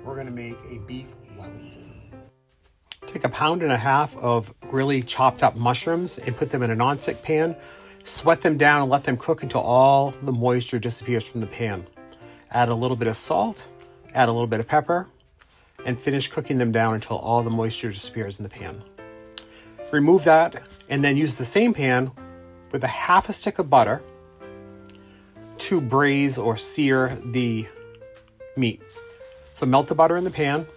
we're going to make a beef Wellington. Take a pound and a half of really chopped up mushrooms and put them in a nonstick pan. Sweat them down and let them cook until all the moisture disappears from the pan. Add a little bit of salt, add a little bit of pepper, and finish cooking them down until all the moisture disappears in the pan. Remove that and then use the same pan with a half a stick of butter to braise or sear the meat. So melt the butter in the pan.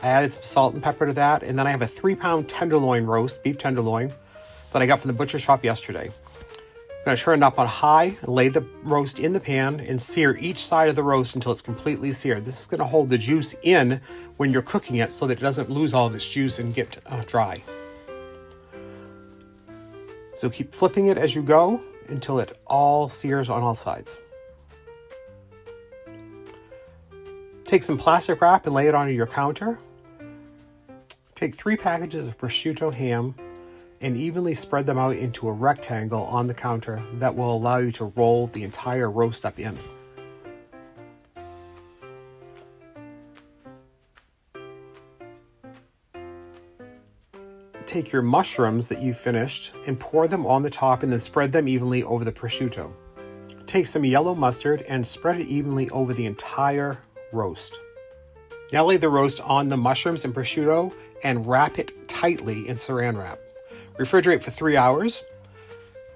I added some salt and pepper to that, and then I have a 3-pound tenderloin roast, beef tenderloin, that I got from the butcher shop yesterday. I'm going to turn it up on high, lay the roast in the pan, and sear each side of the roast until it's completely seared. This is going to hold the juice in when you're cooking it so that it doesn't lose all of its juice and get dry. So keep flipping it as you go until it all sears on all sides. Take some plastic wrap and lay it onto your counter. Take 3 packages of prosciutto ham and evenly spread them out into a rectangle on the counter that will allow you to roll the entire roast up in. Take your mushrooms that you finished and pour them on the top and then spread them evenly over the prosciutto. Take some yellow mustard and spread it evenly over the entire roast. Now lay the roast on the mushrooms and prosciutto and wrap it tightly in saran wrap. Refrigerate for 3 hours.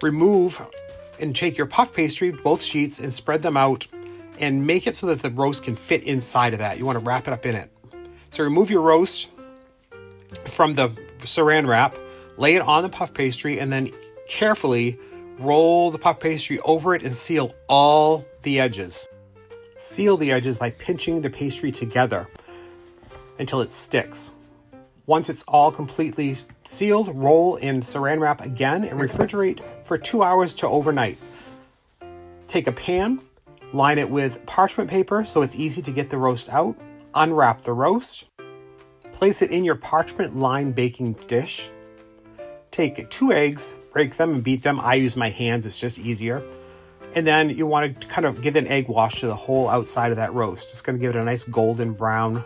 Remove and take your puff pastry, both sheets, and spread them out and make it so that the roast can fit inside of that. You want to wrap it up in it. So remove your roast from the saran wrap, lay it on the puff pastry, and then carefully roll the puff pastry over it and seal all the edges. Seal the edges by pinching the pastry together until it sticks. Once it's all completely sealed, roll in saran wrap again and refrigerate for 2 hours to overnight. Take a pan, line it with parchment paper so it's easy to get the roast out. Unwrap the roast. Place it in your parchment-lined baking dish. Take 2 eggs, break them and beat them. I use my hands, it's just easier. And then you want to kind of give an egg wash to the whole outside of that roast. It's going to give it a nice golden brown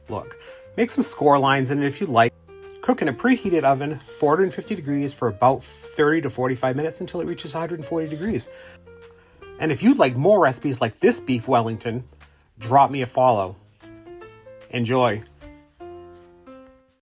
look. Make some score lines in it if you like. Cook in a preheated oven, 450 degrees for about 30 to 45 minutes until it reaches 140 degrees. And if you'd like more recipes like this beef Wellington, drop me a follow. Enjoy.